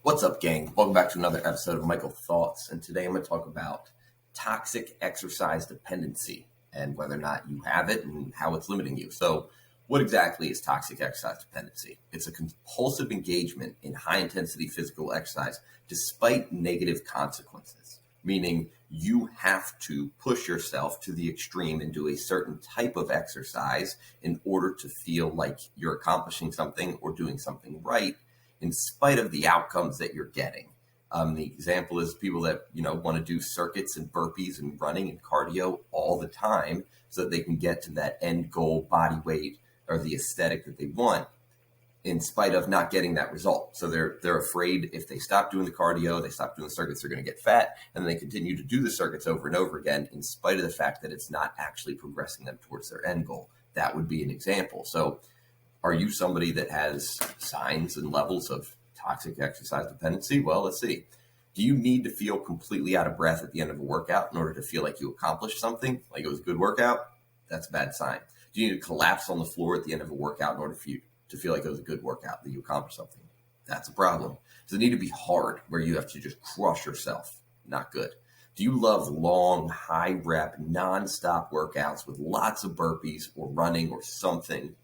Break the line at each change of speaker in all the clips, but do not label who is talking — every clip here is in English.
What's up, gang? Welcome back to another episode of Michael Thoughts. And today I'm going to talk about toxic exercise dependency and whether or not you have it and how it's limiting you. So what exactly is toxic exercise dependency? It's a compulsive engagement in high-intensity physical exercise despite negative consequences, meaning you have to push yourself to the extreme and do a certain type of exercise in order to feel like you're accomplishing something or doing something right, in spite of the outcomes that you're getting. The example is people that, want to do circuits and burpees and running and cardio all the time so that they can get to that end goal body weight or the aesthetic that they want in spite of not getting that result. So they're afraid if they stop doing the cardio, they stop doing the circuits, they're going to get fat, and then they continue to do the circuits over and over again in spite of the fact that it's not actually progressing them towards their end goal. That would be an example. So are you somebody that has signs and levels of toxic exercise dependency? Well, let's see. Do you need to feel completely out of breath at the end of a workout in order to feel like you accomplished something, like it was a good workout? That's a bad sign. Do you need to collapse on the floor at the end of a workout in order for you to feel like it was a good workout, that you accomplished something? That's a problem. Does it need to be hard where you have to just crush yourself? Not good. Do you love long, high rep, nonstop workouts with lots of burpees or running or something?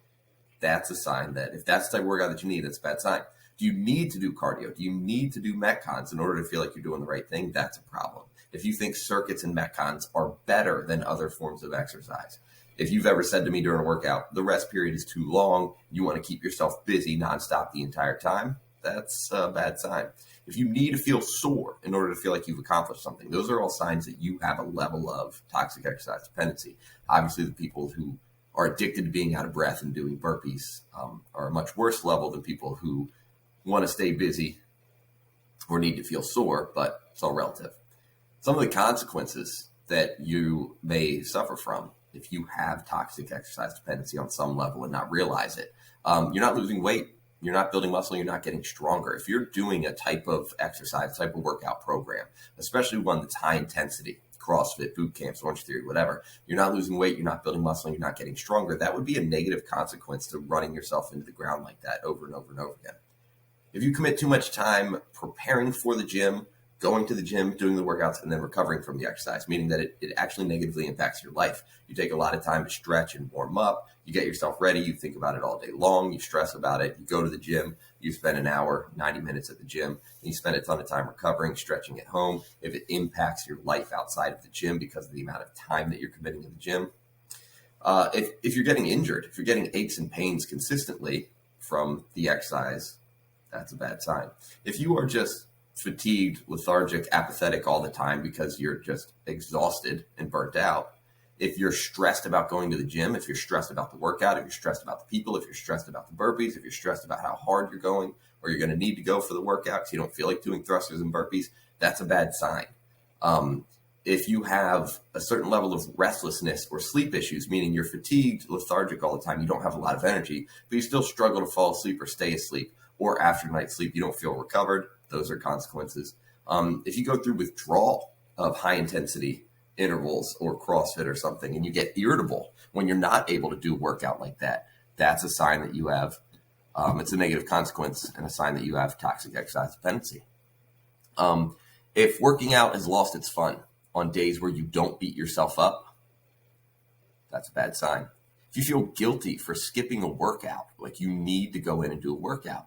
That's a sign that if that's the type of workout that you need, that's a bad sign. Do you need to do cardio? Do you need to do Metcons in order to feel like you're doing the right thing? That's a problem. If you think circuits and Metcons are better than other forms of exercise, if you've ever said to me during a workout, the rest period is too long, you want to keep yourself busy nonstop the entire time, that's a bad sign. If you need to feel sore in order to feel like you've accomplished something, those are all signs that you have a level of toxic exercise dependency. Obviously, the people who are addicted to being out of breath and doing burpees are a much worse level than people who want to stay busy or need to feel sore, but it's all relative. Some of the consequences that you may suffer from if you have toxic exercise dependency on some level and not realize it, you're not losing weight, you're not building muscle, you're not getting stronger. If you're doing a type of exercise, type of workout program, especially one that's high intensity, CrossFit, boot camps, Orange Theory, whatever, you're not losing weight, you're not building muscle, you're not getting stronger, that would be a negative consequence to running yourself into the ground like that over and over and over again. If you commit too much time preparing for the gym, going to the gym, doing the workouts, and then recovering from the exercise, meaning that it actually negatively impacts your life. You take a lot of time to stretch and warm up, you get yourself ready, you think about it all day long, you stress about it, you go to the gym, you spend an hour, 90 minutes at the gym, and you spend a ton of time recovering, stretching at home. If it impacts your life outside of the gym because of the amount of time that you're committing to the gym, if you're getting injured, if you're getting aches and pains consistently from the exercise, that's a bad sign. If you are just fatigued, lethargic, apathetic all the time because you're just exhausted and burnt out, if you're stressed about going to the gym, if you're stressed about the workout, if you're stressed about the people, if you're stressed about the burpees, if you're stressed about how hard you're going or you're going to need to go for the workout because you don't feel like doing thrusters and burpees, that's a bad sign. If you have a certain level of restlessness or sleep issues, meaning you're fatigued, lethargic all the time, you don't have a lot of energy, but you still struggle to fall asleep or stay asleep, or after night's sleep, you don't feel recovered, those are consequences. If you go through withdrawal of high intensity intervals or CrossFit or something, and you get irritable when you're not able to do a workout like that, that's a sign that you have, it's a negative consequence and a sign that you have toxic exercise dependency. If working out has lost its fun on days where you don't beat yourself up, that's a bad sign. If you feel guilty for skipping a workout, like you need to go in and do a workout,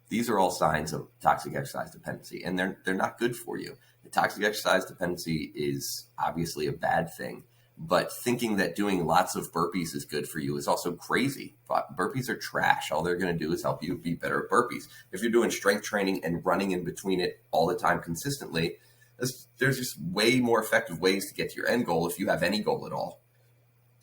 these are all signs of toxic exercise dependency, and they're not good for you. The toxic exercise dependency is obviously a bad thing, but thinking that doing lots of burpees is good for you is also crazy. But burpees are trash. All they're going to do is help you be better at burpees. If you're doing strength training and running in between it all the time consistently, there's just way more effective ways to get to your end goal if you have any goal at all,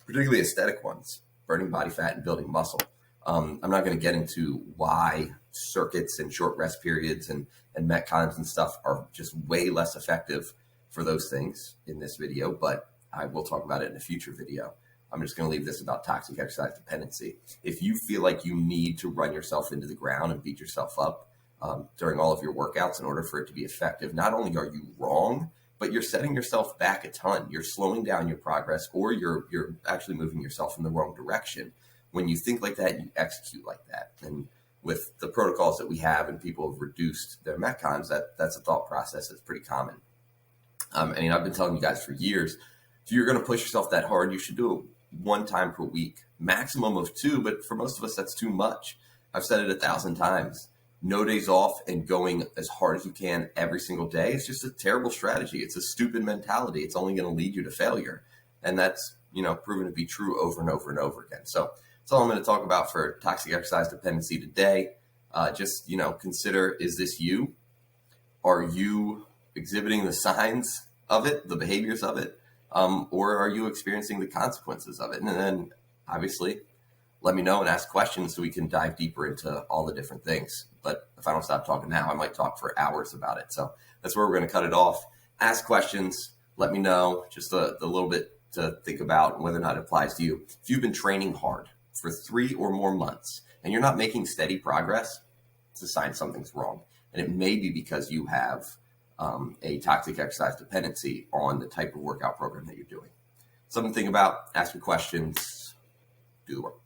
particularly aesthetic ones, burning body fat and building muscle. I'm not going to get into why circuits and short rest periods and Metcons and stuff are just way less effective for those things in this video, but I will talk about it in a future video. I'm just going to leave this about toxic exercise dependency. If you feel like you need to run yourself into the ground and beat yourself up during all of your workouts in order for it to be effective, not only are you wrong, but you're setting yourself back a ton. You're slowing down your progress, or you're actually moving yourself in the wrong direction. When you think like that, you execute like that. And with the protocols that we have and people have reduced their Met times, that's a thought process that's pretty common. And I've been telling you guys for years, if you're going to push yourself that hard, you should do it 1 time per week, maximum of 2. But for most of us, that's too much. I've said it 1,000 times. No days off and going as hard as you can every single day. It's just a terrible strategy. It's a stupid mentality. It's only going to lead you to failure. And that's, proven to be true over and over and over again. So that's all I'm going to talk about for toxic exercise dependency today. Just, consider, is this you? Are you exhibiting the signs of it, the behaviors of it? Or are you experiencing the consequences of it? And then obviously let me know and ask questions so we can dive deeper into all the different things. But if I don't stop talking now, I might talk for hours about it. So that's where we're going to cut it off. Ask questions. Let me know just a little bit to think about whether or not it applies to you. If you've been training hard for 3 or more months and you're not making steady progress, it's a sign something's wrong. And it may be because you have a toxic exercise dependency on the type of workout program that you're doing. Something to think about, ask your questions, do the work.